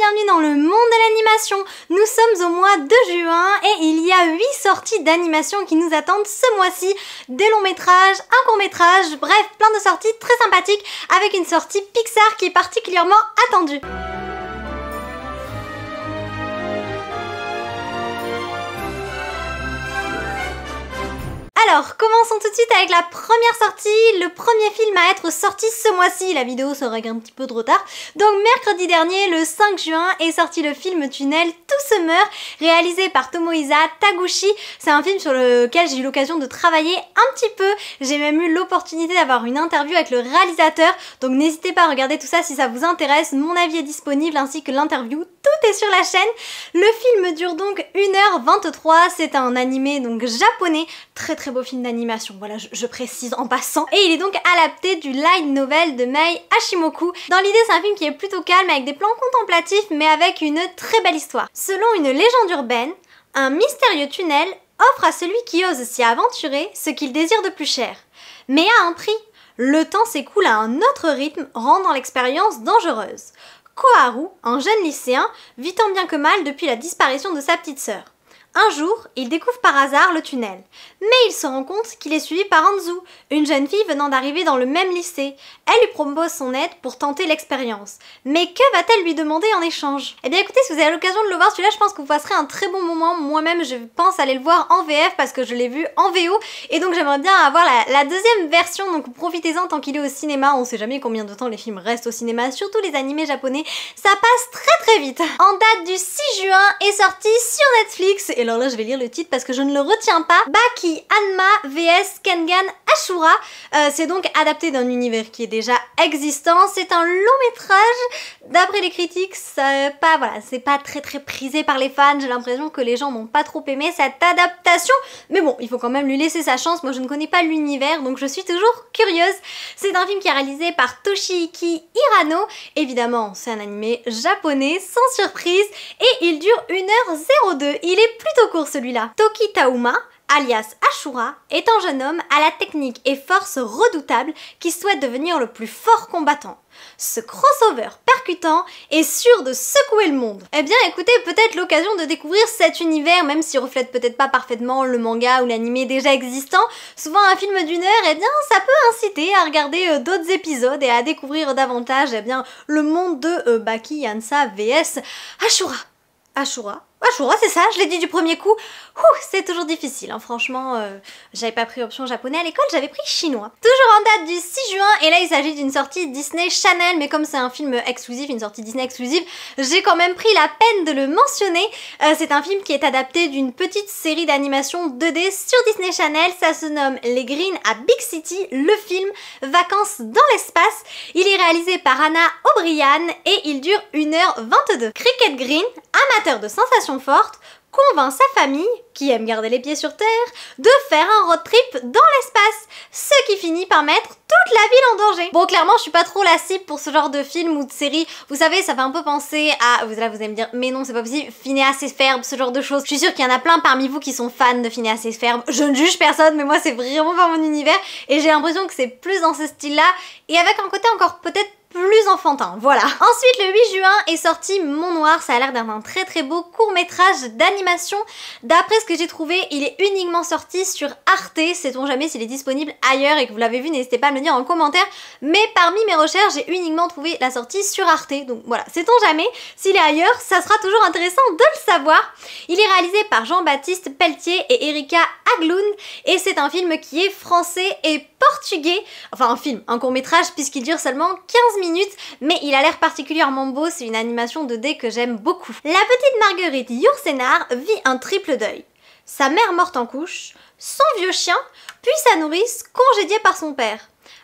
bienvenue dans le monde de l'animation. Nous sommes au mois de juin et il y a 8 sorties d'animation qui nous attendent ce mois-ci. Des longs métrages, un court métrage, bref, plein de sorties très sympathiques avec une sortie Pixar qui est particulièrement attendue. Alors, commençons tout de suite avec la première sortie, le premier film à être sorti ce mois-ci. La vidéo sera avec un petit peu de retard. Donc mercredi dernier, le 5 juin, est sorti le film Tunnel Tout se meurt, réalisé par Tomohisa Taguchi. C'est un film sur lequel j'ai eu l'occasion de travailler un petit peu. J'ai même eu l'opportunité d'avoir une interview avec le réalisateur. Donc n'hésitez pas à regarder tout ça si ça vous intéresse. Mon avis est disponible ainsi que l'interview. Tout est sur la chaîne. Le film dure donc 1h23. C'est un animé donc japonais. Très beau film d'animation, voilà, je précise en passant. Et il est donc adapté du light novel de Mei Hashimoku. Dans l'idée, c'est un film qui est plutôt calme avec des plans contemplatifs mais avec une très belle histoire. Selon une légende urbaine, un mystérieux tunnel offre à celui qui ose s'y aventurer ce qu'il désire de plus cher. Mais à un prix. Le temps s'écoule à un autre rythme, rendant l'expérience dangereuse. Koharu, un jeune lycéen, vit tant bien que mal depuis la disparition de sa petite sœur. Un jour, il découvre par hasard le tunnel, mais il se rend compte qu'il est suivi par Anzu, une jeune fille venant d'arriver dans le même lycée. Elle lui propose son aide pour tenter l'expérience. Mais que va-t-elle lui demander en échange? Eh bien écoutez, si vous avez l'occasion de le voir, celui-là je pense que vous passerez un très bon moment. Moi-même je pense aller le voir en VF parce que je l'ai vu en VO et donc j'aimerais bien avoir la deuxième version, donc profitez-en tant qu'il est au cinéma. On sait jamais combien de temps les films restent au cinéma, surtout les animés japonais, ça passe très vite. En date du 6 juin est sorti sur Netflix. Et alors là je vais lire le titre parce que je ne le retiens pas. Baki Hanma vs Kengan Ashura. C'est donc adapté d'un univers qui est déjà existant. C'est un long métrage. D'après les critiques, c'est pas très prisé par les fans. J'ai l'impression que les gens n'ont pas trop aimé cette adaptation. Mais bon, il faut quand même lui laisser sa chance. Moi je ne connais pas l'univers donc je suis toujours curieuse. C'est un film qui est réalisé par Toshihiki Hirano. Évidemment, c'est un animé japonais sans surprise et il dure 1h02. Il est plutôt court celui-là. Toki Tauma, alias Ashura, est un jeune homme à la technique et force redoutable qui souhaite devenir le plus fort combattant. Ce crossover percutant est sûr de secouer le monde. Eh bien écoutez, peut-être l'occasion de découvrir cet univers, même s'il reflète peut-être pas parfaitement le manga ou l'animé déjà existant. Souvent un film d'1 heure, eh bien ça peut inciter à regarder d'autres épisodes et à découvrir davantage le monde de Baki Hanma vs Ashura. Ashura, c'est ça, je l'ai dit du premier coup. C'est toujours difficile, hein. Franchement, j'avais pas pris option japonais à l'école, j'avais pris chinois. Toujours en date du 6 juin, et là il s'agit d'une sortie Disney Channel, mais comme c'est un film exclusif, une sortie Disney exclusive, j'ai quand même pris la peine de le mentionner. C'est un film qui est adapté d'une petite série d'animation 2D sur Disney Channel, ça se nomme Les Green à Big City, le film Vacances dans l'espace. Il est réalisé par Anna O'Brien et il dure 1h22. Cricket Green, amateur de sensations fortes, convainc sa famille, qui aime garder les pieds sur terre, de faire un road trip dans l'espace, ce qui finit par mettre toute la ville en danger. Bon, clairement, je suis pas trop la cible pour ce genre de film ou de série. Vous savez, ça fait un peu penser à... Là, vous allez me dire, mais non, c'est pas possible, Phineas et Ferb, ce genre de choses. Je suis sûre qu'il y en a plein parmi vous qui sont fans de Phineas et Ferb. Je ne juge personne, mais moi, c'est vraiment pas mon univers. Et j'ai l'impression que c'est plus dans ce style-là, et avec un côté encore peut-être plus enfantin, voilà. Ensuite, le 8 juin est sorti Mon Noir, ça a l'air d'un très beau court-métrage d'animation. D'après ce que j'ai trouvé, il est uniquement sorti sur Arte, sait-on jamais s'il est disponible ailleurs et que vous l'avez vu, n'hésitez pas à me le dire en commentaire. Mais parmi mes recherches, j'ai uniquement trouvé la sortie sur Arte, donc voilà, sait-on jamais, s'il est ailleurs, ça sera toujours intéressant de le savoir. Il est réalisé par Jean-Baptiste Pelletier et Erika Haglund, et c'est un film qui est français et portugais, enfin un court-métrage puisqu'il dure seulement 15 minutes, mais il a l'air particulièrement beau, c'est une animation 2D que j'aime beaucoup. La petite Marguerite Yourcenar vit un triple deuil. Sa mère morte en couche, son vieux chien, puis sa nourrice congédiée par son père.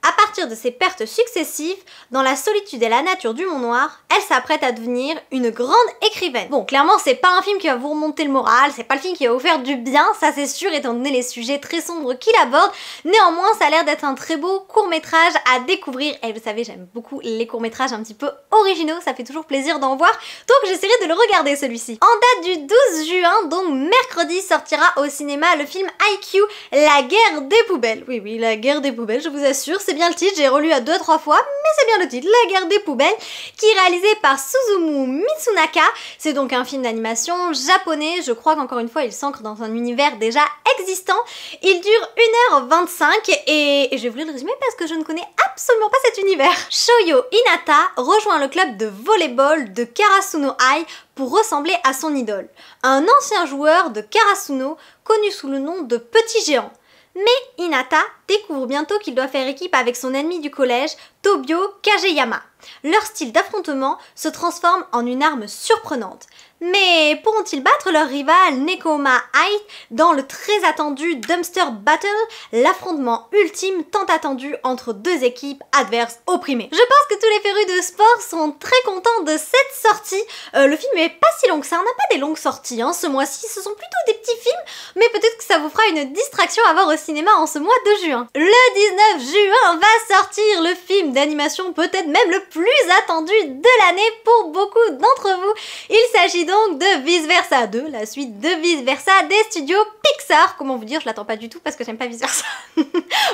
À partir de ces pertes successives, dans la solitude et la nature du Mont Noir, elle s'apprête à devenir une grande écrivaine. Bon, clairement, c'est pas un film qui va vous remonter le moral, c'est pas le film qui va vous faire du bien, ça c'est sûr, étant donné les sujets très sombres qu'il aborde. Néanmoins, ça a l'air d'être un très beau court-métrage à découvrir. Et vous savez, j'aime beaucoup les courts-métrages un petit peu originaux, ça fait toujours plaisir d'en voir, donc j'essaierai de le regarder celui-ci. En date du 12 juin, donc mercredi, sortira au cinéma le film IQ, La guerre des poubelles. Oui, la guerre des poubelles, je vous assure, c'est bien le titre, j'ai relu à 2-3 fois, mais c'est bien le titre, La guerre des poubelles, qui est réalisé par Suzumu Mitsunaka. C'est donc un film d'animation japonais, je crois qu'encore une fois il s'ancre dans un univers déjà existant. Il dure 1h25 et je vais vous le résumer parce que je ne connais absolument pas cet univers. Shoyo Hinata rejoint le club de volleyball de Karasuno High pour ressembler à son idole, un ancien joueur de Karasuno connu sous le nom de Petit Géant. Mais Hinata découvre bientôt qu'il doit faire équipe avec son ennemi du collège, Tobio Kageyama. Leur style d'affrontement se transforme en une arme surprenante. Mais pourront-ils battre leur rival Nekoma High dans le très attendu Dumpster Battle, l'affrontement ultime tant attendu entre deux équipes adverses opprimées? Je pense que tous les férus de sport sont très contents de cette sortie. Le film est pas si long que ça, on n'a pas des longues sorties ce mois-ci, ce sont plutôt des petits films, mais peut-être que ça vous fera une distraction à voir au cinéma en ce mois de juin. Le 19 juin va sortir le film d'animation peut-être même le plus attendu de l'année pour beaucoup d'entre vous. Il s'agit donc de Vice Versa 2, la suite de Vice Versa des studios Pixar. Comment vous dire, je l'attends pas du tout parce que j'aime pas Vice Versa.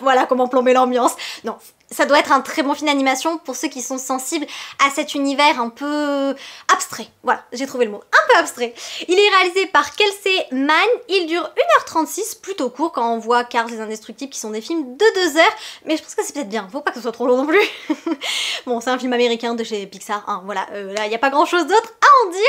Voilà comment plomber l'ambiance. Non, ça doit être un très bon film d'animation pour ceux qui sont sensibles à cet univers un peu abstrait. Voilà, j'ai trouvé le mot, un peu abstrait. Il est réalisé par Kelsey Mann, il dure 1h36, plutôt court quand on voit Cars les Indestructibles qui sont des films de 2 heures, mais je pense que c'est peut-être bien, faut pas que ce soit trop long non plus. Bon, c'est un film américain de chez Pixar, voilà, là il n'y a pas grand chose d'autre à en dire.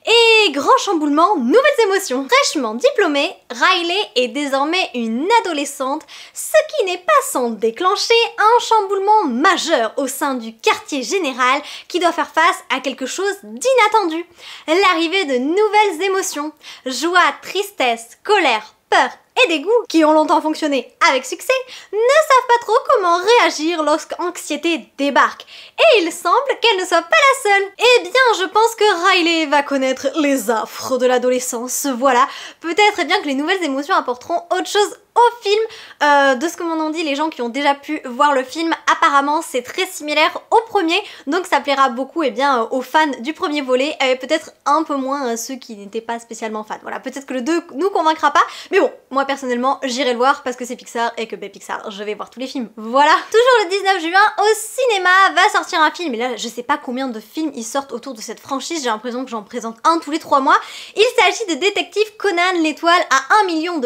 Et grand chamboulement, nouvelles émotions. Fraîchement diplômée, Riley est désormais une adolescente, ce qui n'est pas sans déclencher un chamboulement majeur au sein du quartier général qui doit faire face à quelque chose d'inattendu. L'arrivée de nouvelles émotions, joie, tristesse, colère, peur et dégoût, qui ont longtemps fonctionné avec succès, ne savent pas trop comment réagir lorsqu'anxiété débarque. Et il semble qu'elle ne soit pas la seule. Eh bien, je pense que Riley va connaître les affres de l'adolescence. Voilà, peut-être bien que les nouvelles émotions apporteront autre chose au film. De ce que m'en ont dit les gens qui ont déjà pu voir le film, apparemment c'est très similaire au premier, donc ça plaira beaucoup aux fans du premier volet, peut-être un peu moins ceux qui n'étaient pas spécialement fans. Voilà, peut-être que le 2 nous convaincra pas, mais bon, moi personnellement j'irai le voir parce que c'est Pixar et que Pixar, je vais voir tous les films. Voilà. Toujours le 19 juin au cinéma va sortir un film, et là je sais pas combien de films ils sortent autour de cette franchise, j'ai l'impression que j'en présente un tous les 3 mois. Il s'agit de Détective Conan l'étoile à $1 million.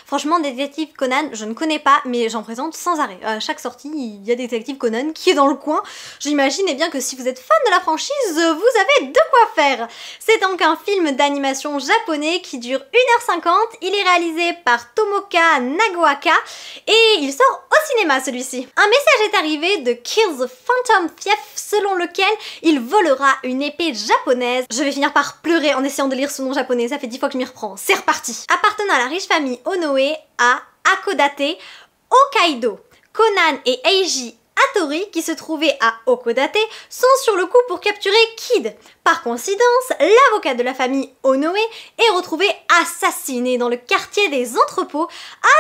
Franchement, Détective Conan, je ne connais pas, mais j'en présente sans arrêt. À chaque sortie, il y a Détective Conan qui est dans le coin. J'imagine bien que si vous êtes fan de la franchise, vous avez de quoi faire. C'est donc un film d'animation japonais qui dure 1h50. Il est réalisé par Tomoka Nagaoka et il sort au cinéma celui-ci. Un message est arrivé de Kill the Phantom Thief selon lequel il volera une épée japonaise. Je vais finir par pleurer en essayant de lire son nom japonais, ça fait 10 fois que je m'y reprends. C'est reparti. Appartenant à la riche famille Onoe à Hakodate, Hokkaido, Conan et Eiji Hattori, qui se trouvaient à Hakodate, sont sur le coup pour capturer Kid. Par coïncidence, l'avocat de la famille Onoe est retrouvé assassiné dans le quartier des entrepôts,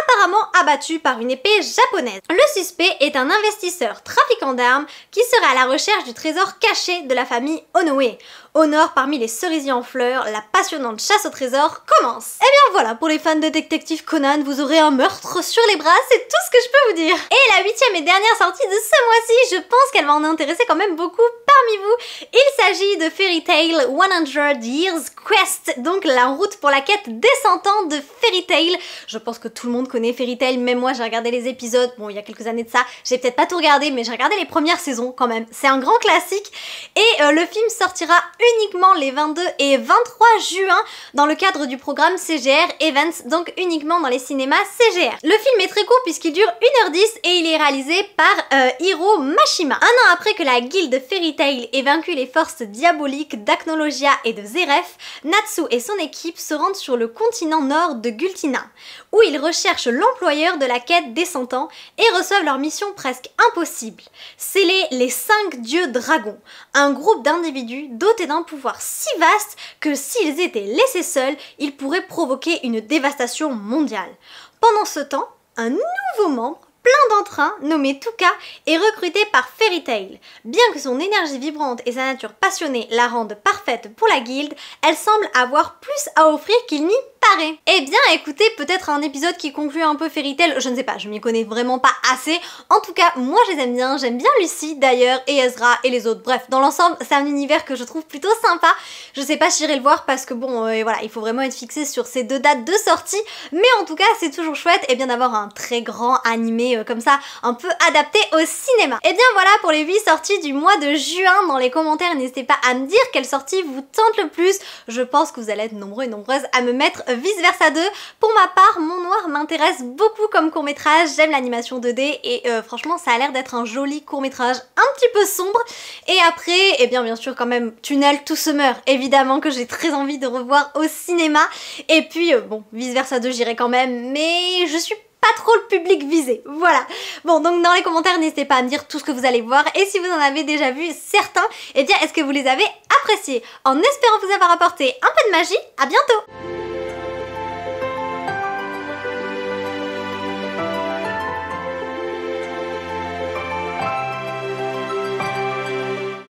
apparemment abattu par une épée japonaise. Le suspect est un investisseur trafiquant d'armes qui serait à la recherche du trésor caché de la famille Onoe. Au nord, parmi les cerisiers en fleurs, la passionnante chasse au trésor commence. Et bien voilà, pour les fans de Détective Conan, vous aurez un meurtre sur les bras, c'est tout ce que je peux vous dire. Et la 8e et dernière sortie de ce mois-ci, je pense qu'elle va en intéresser quand même beaucoup parmi vous. Il s'agit de Fairy Tail 100 Years Quest, donc la route pour la quête des 100 ans de Fairy Tail. Je pense que tout le monde connaît Fairy Tail, même moi j'ai regardé les épisodes, bon il y a quelques années de ça, j'ai peut-être pas tout regardé, mais j'ai regardé les premières saisons quand même. C'est un grand classique et le film sortira uniquement les 22 et 23 juin dans le cadre du programme CGR Events, donc uniquement dans les cinémas CGR. Le film est très court puisqu'il dure 1h10 et il est réalisé par Hiro Mashima. Un an après que la guilde Fairy Tail ait vaincu les forces diaboliques d'Acnologia et de Zeref, Natsu et son équipe se rendent sur le continent nord de Gultina, où ils recherchent l'employeur de la quête des 100 ans et reçoivent leur mission presque impossible, sceller les 5 dieux dragons, un groupe d'individus dotés d'un pouvoir si vaste que s'ils étaient laissés seuls, ils pourraient provoquer une dévastation mondiale. Pendant ce temps, un nouveau membre, plein d'entrain, nommé Tuka, est recruté par Fairy Tail. Bien que son énergie vibrante et sa nature passionnée la rendent parfaite pour la guilde, elle semble avoir plus à offrir qu'il n'y paraît. Eh bien écoutez, peut-être un épisode qui conclut un peu Fairy Tail, je ne sais pas, je m'y connais vraiment pas assez. En tout cas, moi je les aime bien, j'aime bien Lucy d'ailleurs, et Ezra et les autres. Bref, dans l'ensemble, c'est un univers que je trouve plutôt sympa. Je sais pas si j'irai le voir parce que bon, voilà, il faut vraiment être fixé sur ces 2 dates de sortie. Mais en tout cas, c'est toujours chouette et bien d'avoir un très grand animé comme ça, un peu adapté au cinéma. Et bien voilà pour les 8 sorties du mois de juin. Dans les commentaires, n'hésitez pas à me dire quelle sortie vous tente le plus. Je pense que vous allez être nombreux et nombreuses à me mettre Vice Versa 2. Pour ma part, Mon Noir m'intéresse beaucoup comme court-métrage, j'aime l'animation 2D et franchement ça a l'air d'être un joli court-métrage un petit peu sombre. Et après, eh bien sûr quand même Tunnel to Summer, évidemment que j'ai très envie de revoir au cinéma. Et puis bon, Vice Versa 2 j'irai quand même, mais je suis pas trop le public visé, voilà. Bon, donc dans les commentaires, n'hésitez pas à me dire tout ce que vous allez voir et si vous en avez déjà vu certains, eh bien est-ce que vous les avez appréciés? En espérant vous avoir apporté un peu de magie, à bientôt!